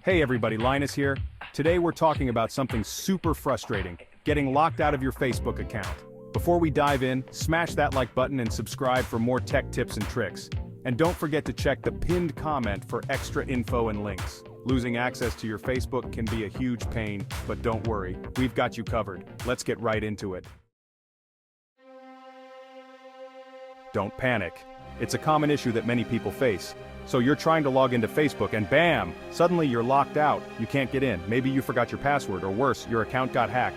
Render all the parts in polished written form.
Hey everybody, Linus here. Today we're talking about something super frustrating, getting locked out of your Facebook account. Before we dive in, smash that like button and subscribe for more tech tips and tricks. And don't forget to check the pinned comment for extra info and links. Losing access to your Facebook can be a huge pain, but don't worry, we've got you covered. Let's get right into it. Don't panic. It's a common issue that many people face. So you're trying to log into Facebook and bam! Suddenly you're locked out, you can't get in, maybe you forgot your password or worse, your account got hacked.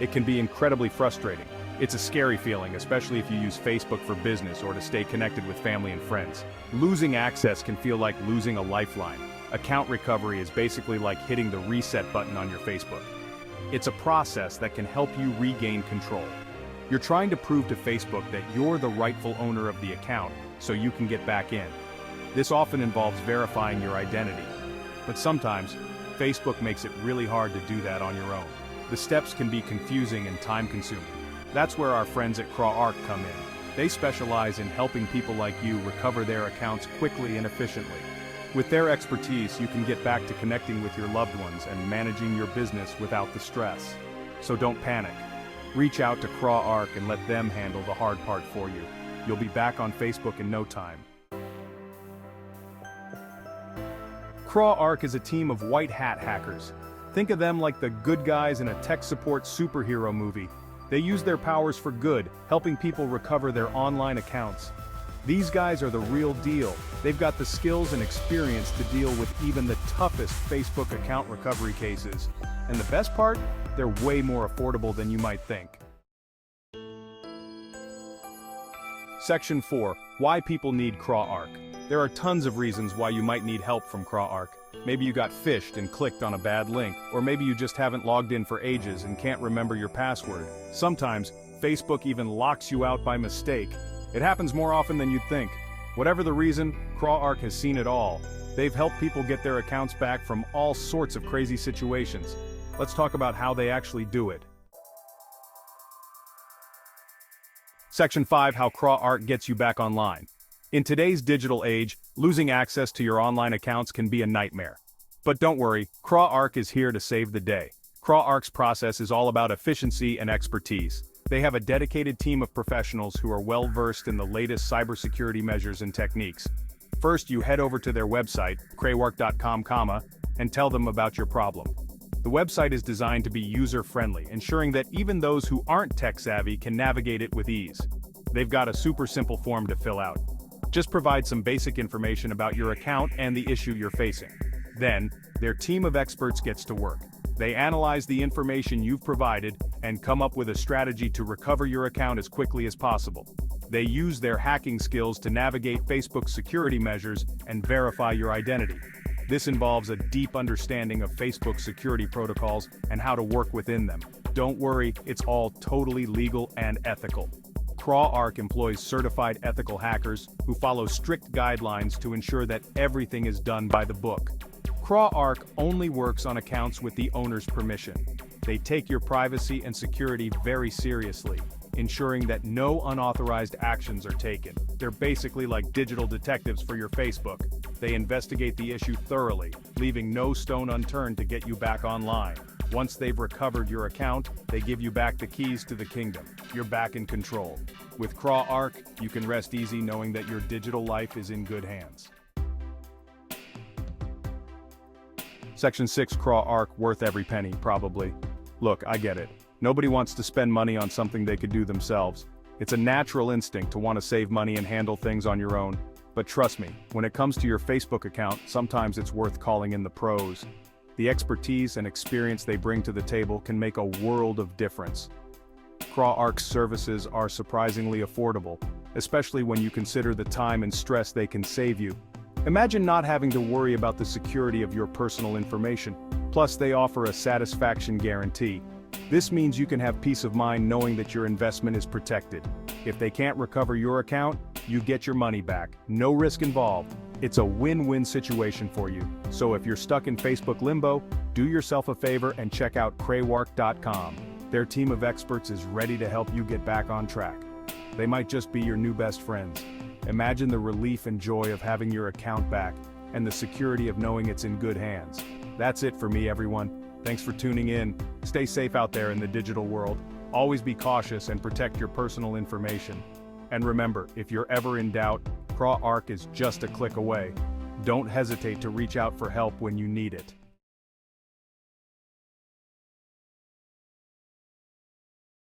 It can be incredibly frustrating. It's a scary feeling, especially if you use Facebook for business or to stay connected with family and friends. Losing access can feel like losing a lifeline. Account recovery is basically like hitting the reset button on your Facebook. It's a process that can help you regain control. You're trying to prove to Facebook that you're the rightful owner of the account, so you can get back in. This often involves verifying your identity. But sometimes, Facebook makes it really hard to do that on your own. The steps can be confusing and time-consuming. That's where our friends at Craw Ark come in. They specialize in helping people like you recover their accounts quickly and efficiently. With their expertise, you can get back to connecting with your loved ones and managing your business without the stress. So don't panic. Reach out to Craw Ark and let them handle the hard part for you. You'll be back on Facebook in no time. Craw Ark is a team of white hat hackers. Think of them like the good guys in a tech support superhero movie. They use their powers for good, helping people recover their online accounts. These guys are the real deal. They've got the skills and experience to deal with even the toughest Facebook account recovery cases. And the best part? They're way more affordable than you might think. Section 4. Why people need Craw Ark. There are tons of reasons why you might need help from Craw Ark. Maybe you got phished and clicked on a bad link, or maybe you just haven't logged in for ages and can't remember your password. Sometimes, Facebook even locks you out by mistake. It happens more often than you'd think. Whatever the reason, Craw Ark has seen it all. They've helped people get their accounts back from all sorts of crazy situations. Let's talk about how they actually do it. Section 5. How Craw Ark gets you back online. In today's digital age, losing access to your online accounts can be a nightmare. But don't worry, Craw Ark is here to save the day. Craw Ark's process is all about efficiency and expertise. They have a dedicated team of professionals who are well-versed in the latest cybersecurity measures and techniques. First, you head over to their website, crawark.com, and tell them about your problem. The website is designed to be user-friendly, ensuring that even those who aren't tech-savvy can navigate it with ease. They've got a super simple form to fill out. Just provide some basic information about your account and the issue you're facing. Then, their team of experts gets to work. They analyze the information you've provided and come up with a strategy to recover your account as quickly as possible. They use their hacking skills to navigate Facebook's security measures and verify your identity. This involves a deep understanding of Facebook's security protocols and how to work within them. Don't worry, it's all totally legal and ethical. Craw Ark employs certified ethical hackers who follow strict guidelines to ensure that everything is done by the book. Craw Ark only works on accounts with the owner's permission. They take your privacy and security very seriously, ensuring that no unauthorized actions are taken. They're basically like digital detectives for your Facebook. They investigate the issue thoroughly, leaving no stone unturned to get you back online. Once they've recovered your account, they give you back the keys to the kingdom. You're back in control. With Craw Ark, you can rest easy knowing that your digital life is in good hands. Section 6. Craw Ark, worth every penny, probably. Look, I get it. Nobody wants to spend money on something they could do themselves. It's a natural instinct to want to save money and handle things on your own. But trust me, when it comes to your Facebook account, sometimes it's worth calling in the pros. The expertise and experience they bring to the table can make a world of difference. Craw Ark's services are surprisingly affordable, especially when you consider the time and stress they can save you. Imagine not having to worry about the security of your personal information. Plus, they offer a satisfaction guarantee. This means you can have peace of mind knowing that your investment is protected. If they can't recover your account, you get your money back. No risk involved. It's a win-win situation for you. So if you're stuck in Facebook limbo, do yourself a favor and check out crawark.com. Their team of experts is ready to help you get back on track. They might just be your new best friends. Imagine the relief and joy of having your account back, and the security of knowing it's in good hands. That's it for me, everyone. Thanks for tuning in. Stay safe out there in the digital world. Always be cautious and protect your personal information. And remember, if you're ever in doubt, Craw Ark is just a click away. Don't hesitate to reach out for help when you need it.